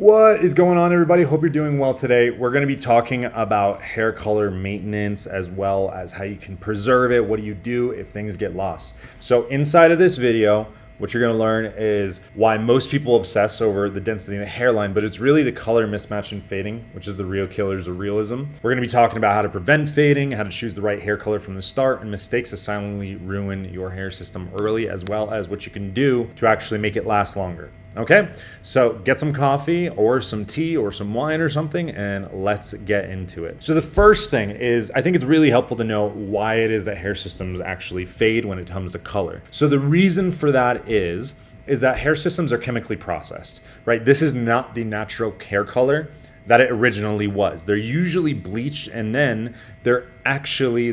What is going on, everybody? Hope you're doing well today. We're going to be talking about hair color maintenance as well as how you can preserve it. What do you do if things get lost? So inside of this video, what you're going to learn is why most people obsess over the density in the hairline, but it's really the color mismatch and fading, which is the real killers of realism. We're going to be talking about how to prevent fading, how to choose the right hair color from the start, and mistakes that silently ruin your hair system early, as well as what you can do to actually make it last longer. Okay, so get some coffee or some tea or some wine or something, and let's get into it. So the first thing is, I think it's really helpful to know why it is that hair systems actually fade when it comes to color. So the reason for that is that hair systems are chemically processed, right? This is not the natural hair color that it originally was. They're usually bleached and then the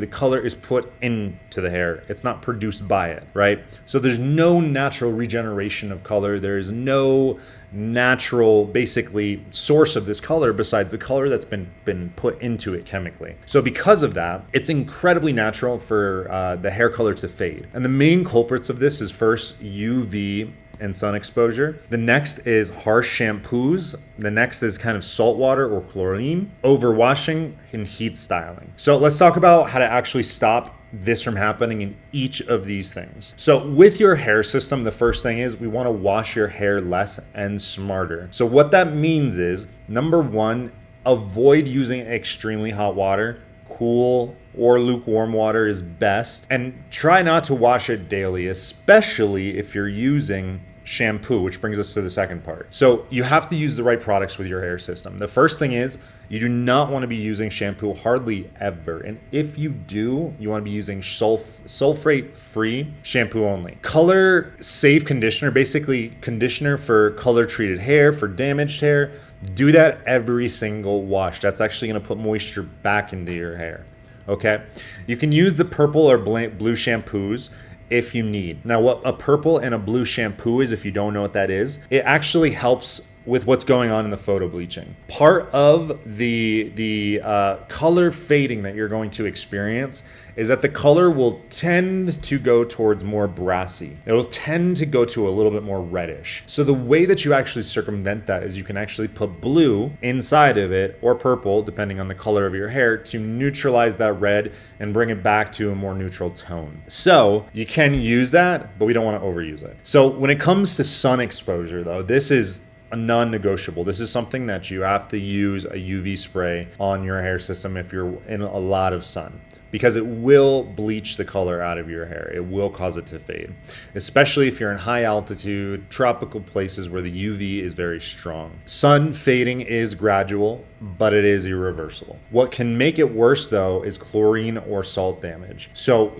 color is put into the hair. It's not produced by it, right? So there's no natural regeneration of color. There is no natural, basically, source of this color besides the color that's been put into it chemically. So because of that, it's incredibly natural for the hair color to fade. And the main culprits of this is first UV and sun exposure. The next is harsh shampoos. The next is kind of salt water or chlorine, overwashing, and heat styling. So let's talk about how to actually stop this from happening in each of these things. So with your hair system, the first thing is we want to wash your hair less and smarter. So what that means is, number one, avoid using extremely hot water. Cool or lukewarm water is best, and try not to wash it daily, especially if you're using shampoo, which brings us to the second part. So you have to use the right products with your hair system. The first thing is you do not want to be using shampoo hardly ever. And if you do, you want to be using sulfate-free shampoo only. Color safe conditioner, basically conditioner for color treated hair, for damaged hair. Do that every single wash. That's actually going to put moisture back into your hair. Okay? You can use the purple or blue shampoos if you need. Now, what a purple and a blue shampoo is, if you don't know what that is, it actually helps with what's going on in the photo bleaching. Part of the color fading that you're going to experience is that the color will tend to go towards more brassy. It'll tend to go to a little bit more reddish. So the way that you actually circumvent that is you can actually put blue inside of it, or purple, depending on the color of your hair, to neutralize that red and bring it back to a more neutral tone. So you can use that, but we don't want to overuse it. So when it comes to sun exposure, though, this is a non-negotiable. This is something that you have to use a UV spray on your hair system if you're in a lot of sun, because it will bleach the color out of your hair. It will cause it to fade, especially if you're in high altitude, tropical places where the UV is very strong. Sun fading is gradual, but it is irreversible. What can make it worse, though, is chlorine or salt damage. So,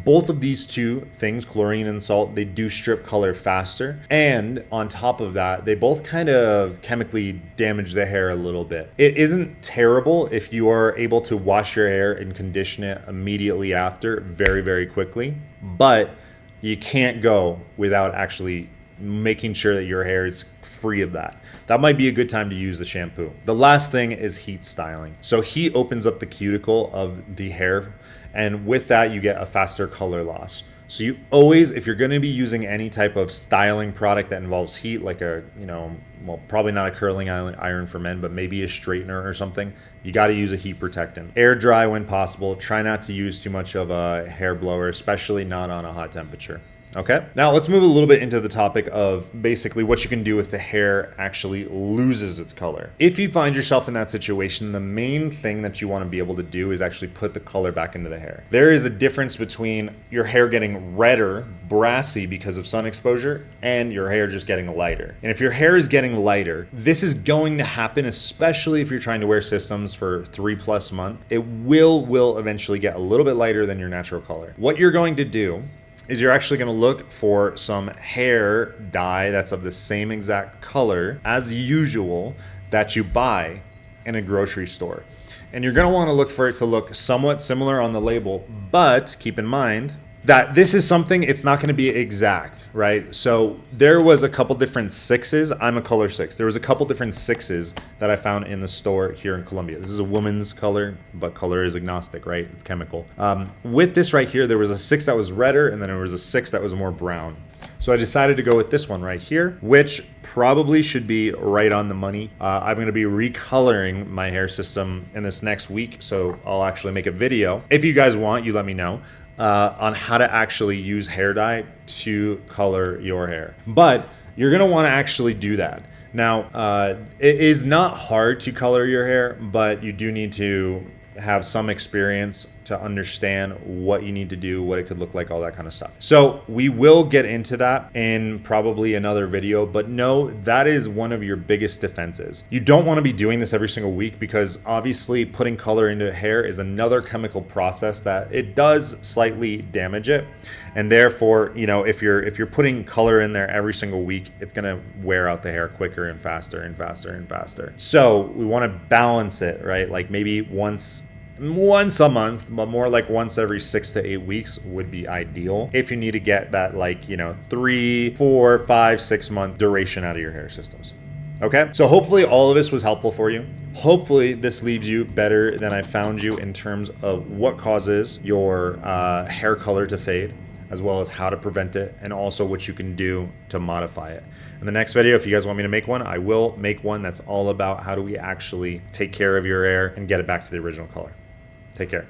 both of these two things, chlorine and salt, they do strip color faster. And on top of that, they both kind of chemically damage the hair a little bit. It isn't terrible if you are able to wash your hair and condition it immediately after, very, very quickly, but you can't go without actually making sure that your hair is free of that. That might be a good time to use the shampoo. The last thing is heat styling. So heat opens up the cuticle of the hair, and with that you get a faster color loss. So you always, if you're going to be using any type of styling product that involves heat, like probably not a curling iron for men, but maybe a straightener or something, you got to use a heat protectant. Air dry when possible. Try not to use too much of a hair blower, especially not on a hot temperature. Okay, now let's move a little bit into the topic of basically what you can do if the hair actually loses its color. If you find yourself in that situation, the main thing that you want to be able to do is actually put the color back into the hair. There is a difference between your hair getting redder, brassy because of sun exposure, and your hair just getting lighter. And if your hair is getting lighter, this is going to happen, especially if you're trying to wear systems for 3+ months. It will eventually get a little bit lighter than your natural color. What you're going to do is you're actually going to look for some hair dye that's of the same exact color as usual that you buy in a grocery store. And you're going to want to look for it to look somewhat similar on the label, but keep in mind that this is something, it's not going to be exact, right? So there was a couple different 6s. I'm a color 6. There was a couple different 6s that I found in the store here in Colombia. This is a woman's color, but color is agnostic, right? It's chemical. With this right here, there was a 6 that was redder, and then there was a 6 that was more brown. So I decided to go with this one right here, which probably should be right on the money. I'm going to be recoloring my hair system in this next week, so I'll actually make a video. If you guys want, you let me know on how to actually use hair dye to color your hair. But you're going to want to actually do that. Now, it is not hard to color your hair, but you do need to have some experience to understand what you need to do, what it could look like, all that kind of stuff. So we will get into that in probably another video, but no, that is one of your biggest defenses. You don't want to be doing this every single week because obviously putting color into hair is another chemical process that it does slightly damage it. And therefore, you know, if you're putting color in there every single week, it's going to wear out the hair quicker and faster and faster and faster. So we want to balance it, right? Like maybe once a month, but more like once every 6 to 8 weeks would be ideal if you need to get that, like, you know, 3, 4, 5, 6 month duration out of your hair systems. Okay, so hopefully all of this was helpful for you. Hopefully this leaves you better than I found you in terms of what causes your hair color to fade, as well as how to prevent it, and also what you can do to modify it. In the next video, if you guys want me to make one, I will make one that's all about how do we actually take care of your hair and get it back to the original color. Take care.